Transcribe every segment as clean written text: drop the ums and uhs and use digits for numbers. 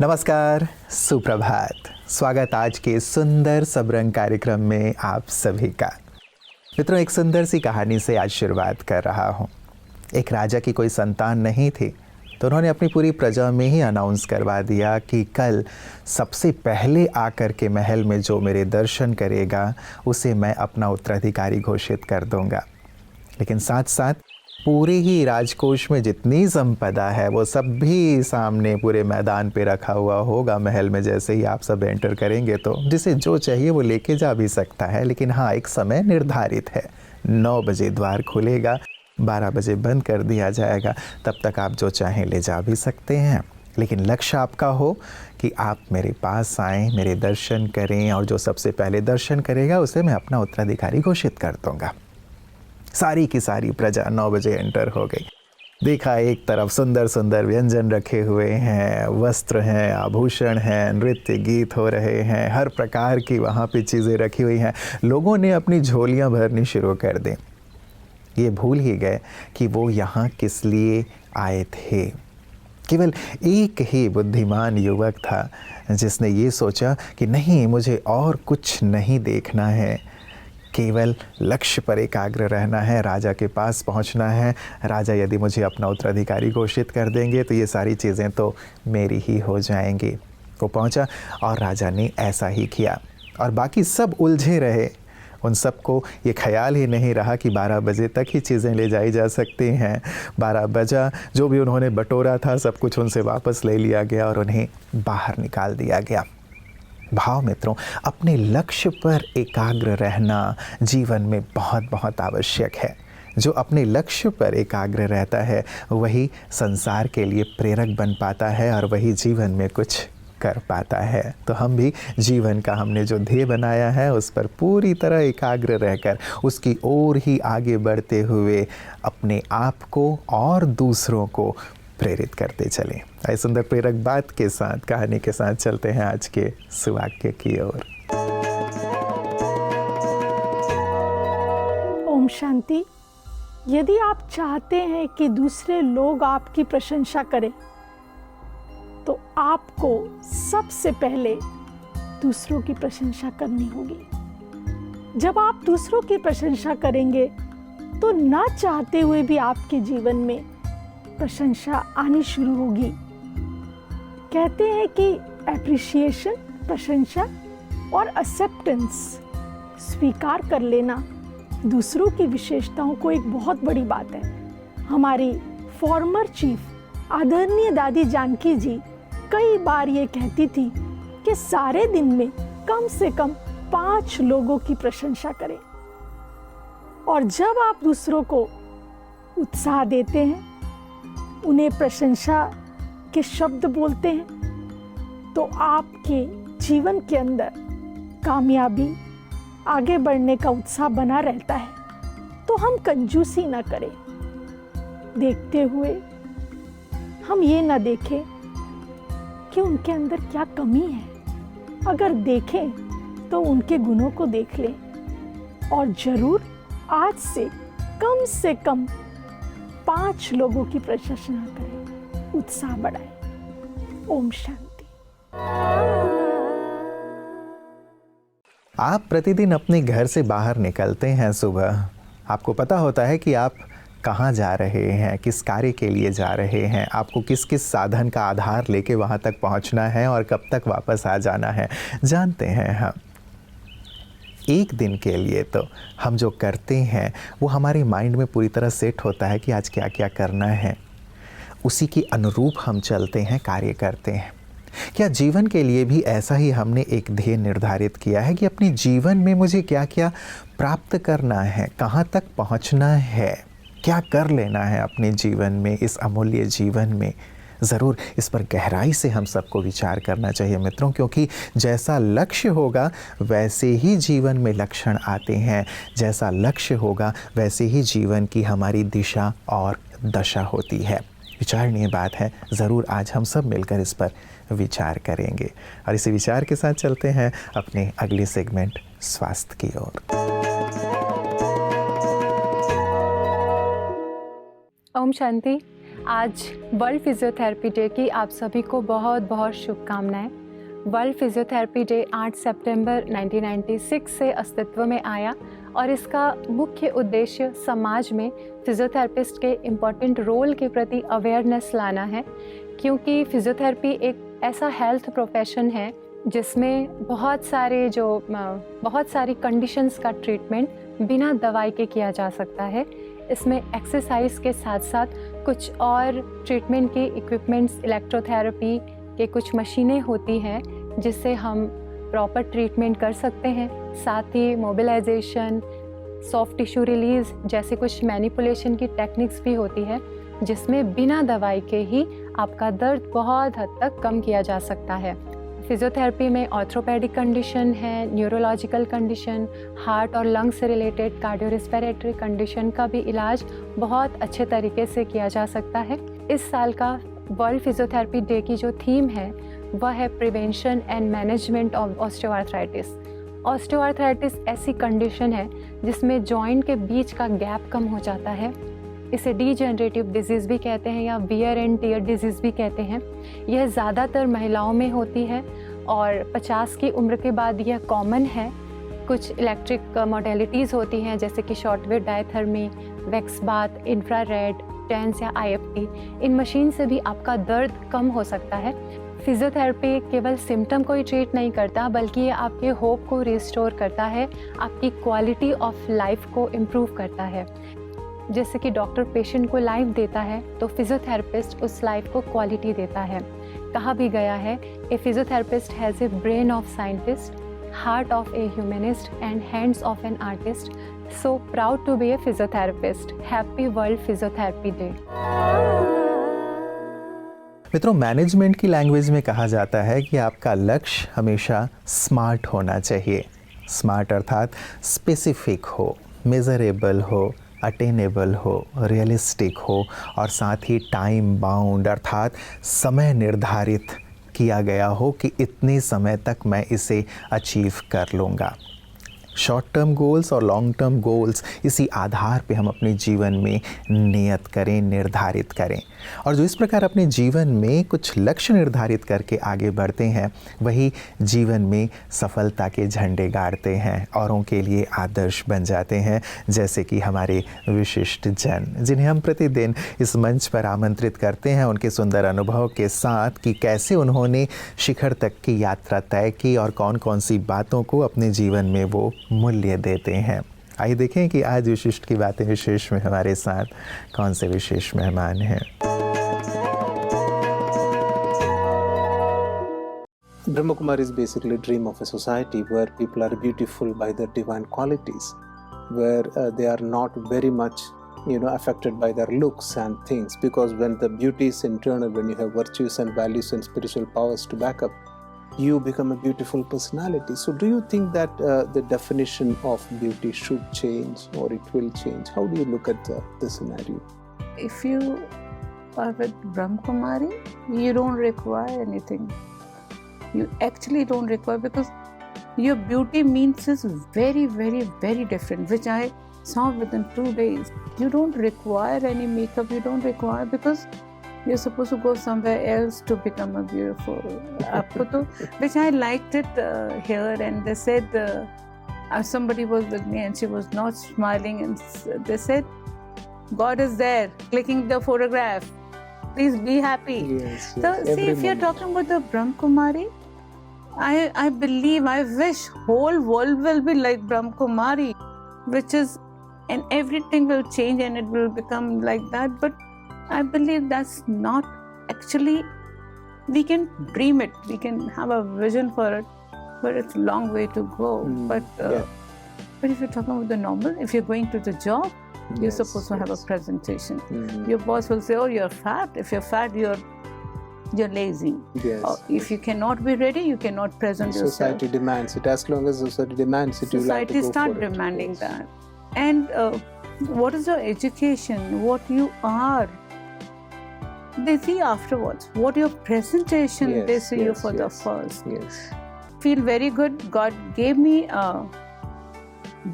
नमस्कार, सुप्रभात। स्वागत आज के सुंदर सबरंग कार्यक्रम में आप सभी का। मित्रों, एक सुंदर सी कहानी से आज शुरुआत कर रहा हूँ। एक राजा की कोई संतान नहीं थी, तो उन्होंने अपनी पूरी प्रजा में ही अनाउंस करवा दिया कि कल सबसे पहले आकर के महल में जो मेरे दर्शन करेगा उसे मैं अपना उत्तराधिकारी घोषित कर दूंगा। लेकिन साथ साथ पूरे ही राजकोष में जितनी संपदा है वो सब भी सामने पूरे मैदान पे रखा हुआ होगा महल में। जैसे ही आप सब एंटर करेंगे तो जिसे जो चाहिए वो लेके जा भी सकता है, लेकिन हाँ, एक समय निर्धारित है। 9 बजे द्वार खुलेगा, 12 बजे बंद कर दिया जाएगा। तब तक आप जो चाहें ले जा भी सकते हैं, लेकिन लक्ष्य आपका हो कि आप मेरे पास आएँ, मेरे दर्शन करें, और जो सबसे पहले दर्शन करेगा उसे मैं अपना उत्तराधिकारी घोषित कर दूँगा। सारी की सारी प्रजा 9 बजे एंटर हो गई। देखा, एक तरफ सुंदर सुंदर व्यंजन रखे हुए हैं, वस्त्र हैं, आभूषण हैं, नृत्य गीत हो रहे हैं, हर प्रकार की वहाँ पे चीज़ें रखी हुई हैं। लोगों ने अपनी झोलियाँ भरनी शुरू कर दी। ये भूल ही गए कि वो यहाँ किस लिए आए थे। केवल एक ही बुद्धिमान युवक था जिसने ये सोचा कि नहीं, मुझे और कुछ नहीं देखना है, केवल लक्ष्य पर एकाग्र रहना है, राजा के पास पहुंचना है। राजा यदि मुझे अपना उत्तराधिकारी घोषित कर देंगे तो ये सारी चीज़ें तो मेरी ही हो जाएंगी। वो पहुंचा और राजा ने ऐसा ही किया, और बाकी सब उलझे रहे। उन सबको ये ख्याल ही नहीं रहा कि 12 बजे तक ही चीज़ें ले जाई जा सकती हैं। 12 बजा, जो भी उन्होंने बटोरा था सब कुछ उनसे वापस ले लिया गया और उन्हें बाहर निकाल दिया गया। भाव मित्रों, अपने लक्ष्य पर एकाग्र रहना जीवन में बहुत बहुत आवश्यक है। जो अपने लक्ष्य पर एकाग्र रहता है वही संसार के लिए प्रेरक बन पाता है और वही जीवन में कुछ कर पाता है। तो हम भी जीवन का हमने जो ध्येय बनाया है उस पर पूरी तरह एकाग्र रहकर उसकी ओर ही आगे बढ़ते हुए अपने आप को और दूसरों को प्रेरित करते चलें। ऐसी सुंदर प्रेरक बात के साथ, कहानी के साथ चलते हैं आज के सुवाक्य की ओर। ओम शांति। यदि आप चाहते हैं कि दूसरे लोग आपकी प्रशंसा करें तो आपको सबसे पहले दूसरों की प्रशंसा करनी होगी। जब आप दूसरों की प्रशंसा करेंगे तो ना चाहते हुए भी आपके जीवन में प्रशंसा आनी शुरू होगी। कहते हैं कि एप्रिसिएशन, प्रशंसा और एक्सेप्टेंस, स्वीकार कर लेना दूसरों की विशेषताओं को एक बहुत बड़ी बात है। हमारी फॉर्मर चीफ आदरणीय दादी जानकी जी कई बार ये कहती थी कि सारे दिन में कम से कम 5 लोगों की प्रशंसा करें। और जब आप दूसरों को उत्साह देते हैं, उन्हें प्रशंसा के शब्द बोलते हैं, तो आपके जीवन के अंदर कामयाबी, आगे बढ़ने का उत्साह बना रहता है। तो हम कंजूसी ना करें। देखते हुए हम ये ना देखें कि उनके अंदर क्या कमी है। अगर देखें तो उनके गुणों को देख लें और जरूर आज से कम 5 लोगों की प्रशंसा करें, उत्साह बढ़ाएं। ओम शांति। आप प्रतिदिन अपने घर से बाहर निकलते हैं सुबह। आपको पता होता है कि आप कहाँ जा रहे हैं, किस कार्य के लिए जा रहे हैं, आपको किस किस साधन का आधार लेके वहाँ तक पहुँचना है और कब तक वापस आ जाना है, जानते हैं हम। एक दिन के लिए तो हम जो करते हैं वो हमारे माइंड में पूरी तरह सेट होता है कि आज क्या क्या करना है। उसी के अनुरूप हम चलते हैं, कार्य करते हैं। क्या जीवन के लिए भी ऐसा ही हमने एक ध्येय निर्धारित किया है कि अपने जीवन में मुझे क्या क्या प्राप्त करना है, कहाँ तक पहुँचना है, क्या कर लेना है अपने जीवन में, इस अमूल्य जीवन में? ज़रूर इस पर गहराई से हम सबको विचार करना चाहिए मित्रों, क्योंकि जैसा लक्ष्य होगा वैसे ही जीवन में लक्षण आते हैं। जैसा लक्ष्य होगा वैसे ही जीवन की हमारी दिशा और दशा होती है। विचारणीय बात है। ज़रूर आज हम सब मिलकर इस पर विचार करेंगे और इसी विचार के साथ चलते हैं अपने अगले सेगमेंट स्वास्थ्य की ओर। ओम शांति। आज वर्ल्ड फिजियोथेरेपी डे की आप सभी को बहुत बहुत शुभकामनाएं। वर्ल्ड फिजियोथेरेपी डे 8 सितंबर 1996 से अस्तित्व में आया और इसका मुख्य उद्देश्य समाज में फिजियोथेरेपिस्ट के इम्पॉर्टेंट रोल के प्रति अवेयरनेस लाना है, क्योंकि फिजियोथेरेपी एक ऐसा हेल्थ प्रोफेशन है जिसमें बहुत सारी कंडीशंस का ट्रीटमेंट बिना दवाई के किया जा सकता है। इसमें एक्सरसाइज के साथ साथ कुछ और ट्रीटमेंट के इक्विपमेंट्स, इलेक्ट्रोथेरेपी के कुछ मशीनें होती हैं जिससे हम प्रॉपर ट्रीटमेंट कर सकते हैं। साथ ही मोबिलाइजेशन, सॉफ्ट टिश्यू रिलीज जैसे कुछ मैनिपुलेशन की टेक्निक्स भी होती है जिसमें बिना दवाई के ही आपका दर्द बहुत हद तक कम किया जा सकता है। फिजियोथेरेपी में ऑर्थोपेडिक कंडीशन है, न्यूरोलॉजिकल कंडीशन, हार्ट और लंग से रिलेटेड कार्डियो रेस्पिरेटरी कंडीशन का भी इलाज बहुत अच्छे तरीके से किया जा सकता है। इस साल का वर्ल्ड फिजियोथेरेपी डे की जो थीम है वह है prevention and management of osteoarthritis. Osteoarthritis ऐसी कंडीशन है जिसमें जॉइंट के बीच का गैप कम हो जाता है। इसे डीजेनरेटिव डिजीज़ भी कहते हैं या वियर एंड टियर डिजीज़ भी कहते हैं। यह ज़्यादातर महिलाओं में होती है और 50 की उम्र के बाद यह कॉमन है। कुछ इलेक्ट्रिक मॉडलिटीज़ होती हैं जैसे कि shortwave diathermy, wax bath, infrared, TENS या IFT। इन मशीन से भी आपका दर्द कम हो सकता है। फिजियोथेरेपी केवल सिम्टम को ही ट्रीट नहीं करता बल्कि ये आपके होप को रिस्टोर करता है, आपकी क्वालिटी ऑफ लाइफ को इम्प्रूव करता है। जैसे कि डॉक्टर पेशेंट को लाइफ देता है तो फिजियोथेरेपिस्ट उस लाइफ को क्वालिटी देता है। कहा भी गया है, a physiotherapist has a brain of scientist, heart of a humanist and hands of an artist. So proud to be a physiotherapist. Happy world physiotherapy day. मित्रों, मैनेजमेंट की लैंग्वेज में कहा जाता है कि आपका लक्ष्य हमेशा स्मार्ट होना चाहिए। स्मार्ट अर्थात स्पेसिफिक हो, मेज़रेबल हो, अटेनेबल हो, रियलिस्टिक हो और साथ ही टाइम बाउंड अर्थात समय निर्धारित किया गया हो कि इतने समय तक मैं इसे अचीव कर लूँगा। शॉर्ट टर्म गोल्स और लॉन्ग टर्म गोल्स इसी आधार पे हम अपने जीवन में नियत करें, निर्धारित करें। और जो इस प्रकार अपने जीवन में कुछ लक्ष्य निर्धारित करके आगे बढ़ते हैं वही जीवन में सफलता के झंडे गाड़ते हैं, औरों के लिए आदर्श बन जाते हैं। जैसे कि हमारे विशिष्ट जन जिन्हें हम प्रतिदिन इस मंच पर आमंत्रित करते हैं, उनके सुंदर अनुभव के साथ कि कैसे उन्होंने शिखर तक की यात्रा तय की और कौन कौन सी बातों को अपने जीवन में वो मूल्य देते हैं। आइए देखें कि आज विशिष्ट की बातें विशेष में हमारे साथ कौन से विशेष मेहमान हैं। Brahma Kumari is basically a dream of a society where people are beautiful by their divine qualities, where they are not very much, affected by their looks and things. Because when the beauty is internal, when you have virtues and values and spiritual powers to back up, you become a beautiful personality. So, do you think that the definition of beauty should change, or it will change? How do you look at the scenario? If you are with Brahma Kumari, you don't require anything. You actually don't require, because your beauty means is very, very, very different, which I saw within 2 days. You don't require any makeup, you don't require, because you're supposed to go somewhere else to become a beautiful Apputo, which I liked it here. And they said, somebody was with me and she was not smiling, and they said, God is there, clicking the photograph. Please be happy. Yes, So see, if you're talking about the Brahma Kumari, I believe, I wish whole world will be like Brahma Kumari, which is, and everything will change and it will become like that. But I believe that's not actually, we can dream it, we can have a vision for it, but it's a long way to go. But if you're talking about the normal, if you're going to the job, you're supposed to have a presentation. Your boss will say, oh, you're fat. If you're fat, you're lazy. Yes. Or if you cannot be ready, you cannot present yourself. Society demands it. As long as society demands it, you like to Society go start for it. demanding Yes. that. And what is your education? What you are? They see afterwards. What your presentation? Yes, They see you yes, for the yes. first. Yes. Feel very good. God gave me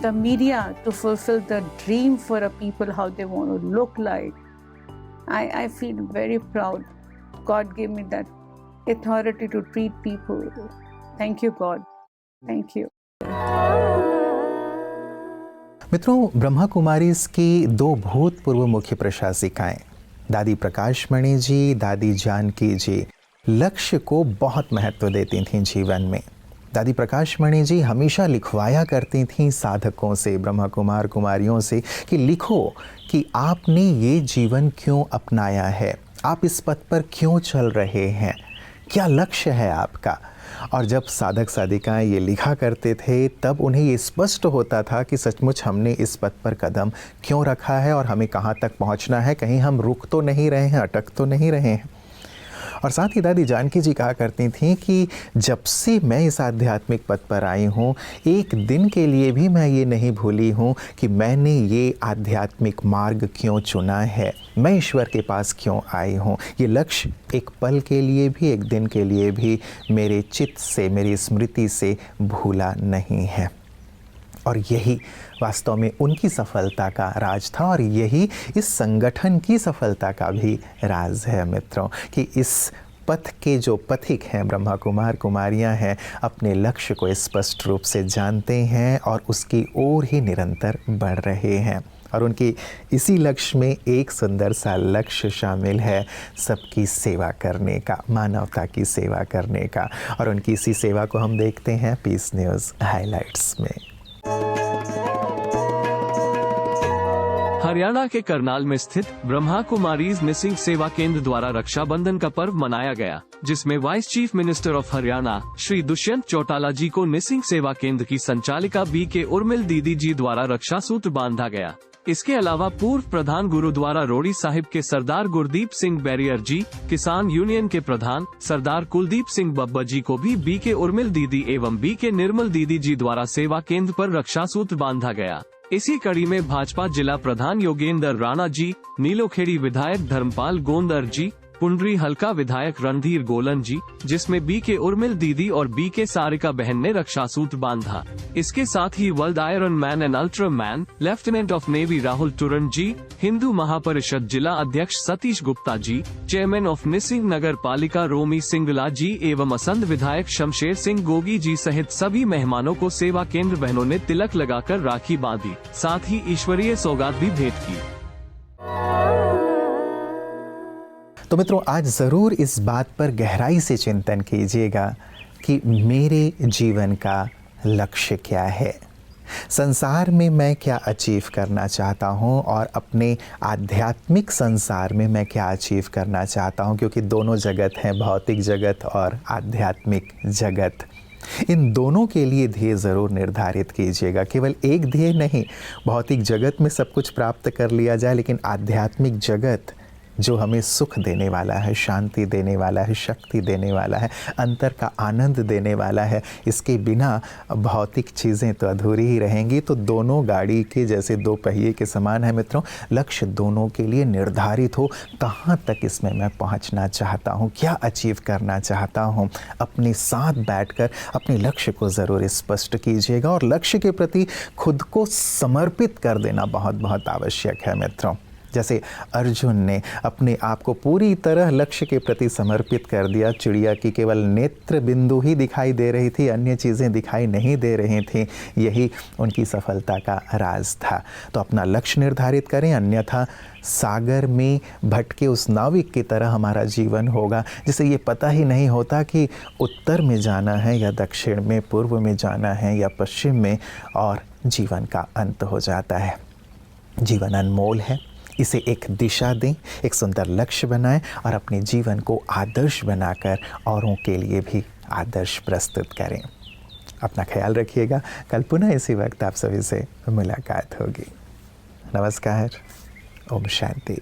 the media to fulfill the dream for a people, how they want to look like. I feel very proud. God gave me that authority to treat people. Thank you, God. Thank you. मित्रों, ब्रह्मा कुमारीज की दो भूतपूर्व मुख्य प्रशासिकाएं दादी प्रकाशमणि जी, दादी जानकी जी लक्ष्य को बहुत महत्व देती थीं जीवन में। दादी प्रकाशमणि जी हमेशा लिखवाया करती थीं साधकों से, ब्रह्मा कुमार कुमारियों से कि लिखो कि आपने ये जीवन क्यों अपनाया है, आप इस पथ पर क्यों चल रहे हैं, क्या लक्ष्य है आपका। और जब साधक साधिकाएं ये लिखा करते थे तब उन्हें ये स्पष्ट होता था कि सचमुच हमने इस पथ पर कदम क्यों रखा है और हमें कहाँ तक पहुँचना है, कहीं हम रुक तो नहीं रहे हैं, अटक तो नहीं रहे हैं। और साथ ही दादी जानकी जी कहा करती थीं कि जब से मैं इस आध्यात्मिक पथ पर आई हूँ, एक दिन के लिए भी मैं ये नहीं भूली हूँ कि मैंने ये आध्यात्मिक मार्ग क्यों चुना है, मैं ईश्वर के पास क्यों आई हूँ। ये लक्ष्य एक पल के लिए भी, एक दिन के लिए भी मेरे चित्त से, मेरी स्मृति से भूला नहीं है। और यही वास्तव में उनकी सफलता का राज था और यही इस संगठन की सफलता का भी राज है मित्रों, कि इस पथ के जो पथिक हैं, ब्रह्मा कुमार कुमारियां हैं, अपने लक्ष्य को स्पष्ट रूप से जानते हैं और उसकी ओर ही निरंतर बढ़ रहे हैं। और उनकी इसी लक्ष्य में एक सुंदर सा लक्ष्य शामिल है, सबकी सेवा करने का, मानवता की सेवा करने का। और उनकी इसी सेवा को हम देखते हैं पीस न्यूज़ हाइलाइट्स में। हरियाणा के करनाल में स्थित ब्रह्मा कुमारीज मिसिंग सेवा केंद्र द्वारा रक्षाबंधन का पर्व मनाया गया, जिसमें vice chief minister of Haryana Shri Dushyant Chautala ji को मिसिंग सेवा केंद्र की संचालिका BK उर्मिल दीदी जी द्वारा रक्षा सूत्र बांधा गया। इसके अलावा पूर्व प्रधान गुरुद्वारा रोड़ी साहिब के सरदार गुरदीप सिंह बैरियर जी, किसान यूनियन के प्रधान सरदार कुलदीप सिंह बब्बर जी को भी BK उर्मिल दीदी एवं BK निर्मल दीदी जी द्वारा सेवा केंद्र पर रक्षा सूत्र बांधा गया। इसी कड़ी में भाजपा जिला प्रधान योगेंद्र राणा जी, नीलोखेड़ी विधायक धर्मपाल गोंदर जी, पुंडरी हल्का विधायक रणधीर गोलन जी, जिसमें BK उर्मिल दीदी और BK सारिका बहन ने रक्षा सूत्र बांधा। इसके साथ ही world iron man and ultra man lieutenant of navy Rahul Turan ji, Hindu Mahaparishad जिला अध्यक्ष सतीश गुप्ता जी, चेयरमैन ऑफ मिसिंग नगर पालिका रोमी सिंगला जी एवं असंध विधायक शमशेर सिंह गोगी जी सहित सभी मेहमानों को सेवा केंद्र बहनों ने तिलक लगाकर राखी बांधी, साथ ही ईश्वरीय सौगात भी भेंट की। तो मित्रों, आज ज़रूर इस बात पर गहराई से चिंतन कीजिएगा कि मेरे जीवन का लक्ष्य क्या है, संसार में मैं क्या अचीव करना चाहता हूँ और अपने आध्यात्मिक संसार में मैं क्या अचीव करना चाहता हूँ, क्योंकि दोनों जगत हैं, भौतिक जगत और आध्यात्मिक जगत। इन दोनों के लिए ध्येय ज़रूर निर्धारित कीजिएगा। केवल एक ध्येय नहीं, भौतिक जगत में सब कुछ प्राप्त कर लिया जाए, लेकिन आध्यात्मिक जगत जो हमें सुख देने वाला है, शांति देने वाला है, शक्ति देने वाला है, अंतर का आनंद देने वाला है, इसके बिना भौतिक चीज़ें तो अधूरी ही रहेंगी। तो दोनों गाड़ी के जैसे दो पहिए के समान है मित्रों, लक्ष्य दोनों के लिए निर्धारित हो, कहाँ तक इसमें मैं पहुँचना चाहता हूँ, क्या अचीव करना चाहता हूँ। अपने साथ बैठकर अपने लक्ष्य को ज़रूर स्पष्ट कीजिएगा और लक्ष्य के प्रति खुद को समर्पित कर देना बहुत बहुत आवश्यक है मित्रों। जैसे अर्जुन ने अपने आप को पूरी तरह लक्ष्य के प्रति समर्पित कर दिया, चिड़िया की केवल नेत्र बिंदु ही दिखाई दे रही थी, अन्य चीज़ें दिखाई नहीं दे रही थीं, यही उनकी सफलता का राज था। तो अपना लक्ष्य निर्धारित करें, अन्यथा सागर में भटके उस नाविक की तरह हमारा जीवन होगा, जिसे ये पता ही नहीं होता कि उत्तर में जाना है या दक्षिण में, पूर्व में जाना है या पश्चिम में, और जीवन का अंत हो जाता है। जीवन अनमोल है, इसे एक दिशा दें, एक सुंदर लक्ष्य बनाएं और अपने जीवन को आदर्श बनाकर औरों के लिए भी आदर्श प्रस्तुत करें। अपना ख्याल रखिएगा। कल पुनः इसी वक्त आप सभी से मुलाकात होगी। नमस्कार। ओम शांति।